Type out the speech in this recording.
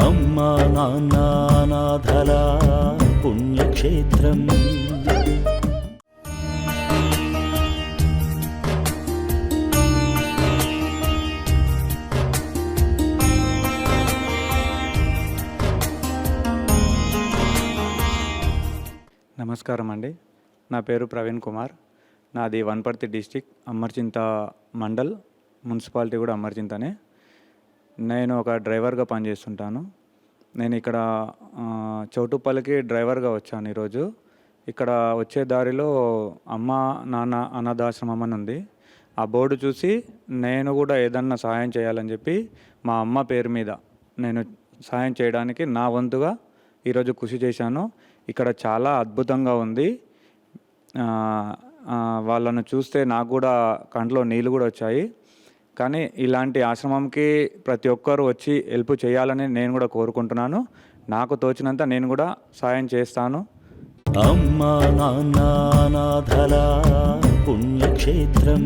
అమ్మా నాన్న అనాథల పుణ్యక్షేత్రం. నమస్కారం అండి. నా పేరు ప్రవీణ్ కుమార్. నాది వనపర్తి డిస్టిక్, అమర్చింత మండల్, మున్సిపాలిటీ కూడా అమర్చింతనే. నేను ఒక డ్రైవర్గా పనిచేస్తుంటాను. నేను ఇక్కడ చౌటుప్పల్లికి డ్రైవర్గా వచ్చాను ఈరోజు. ఇక్కడ వచ్చే దారిలో అమ్మ నాన్న అనాథాశ్రమం అని ఉంది. ఆ బోర్డు చూసి నేను కూడా ఏదన్నా సహాయం చేయాలని చెప్పి మా అమ్మ పేరు మీద నేను సహాయం చేయడానికి నా వంతుగా ఈరోజు కృషి చేశాను. ఇక్కడ చాలా అద్భుతంగా ఉంది. వాళ్ళను చూస్తే నాకు కూడా కంట్లో నీళ్ళు కూడా వచ్చాయి. కానీ ఇలాంటి ఆశ్రమంకి ప్రతి ఒక్కరు వచ్చి హెల్ప్ చేయాలని నేను కూడా కోరుకుంటున్నాను. నాకు తోచినంత నేను కూడా సాయం చేస్తాను. అమ్మా నాన్న అనాథల పుణ్యక్షేత్రం.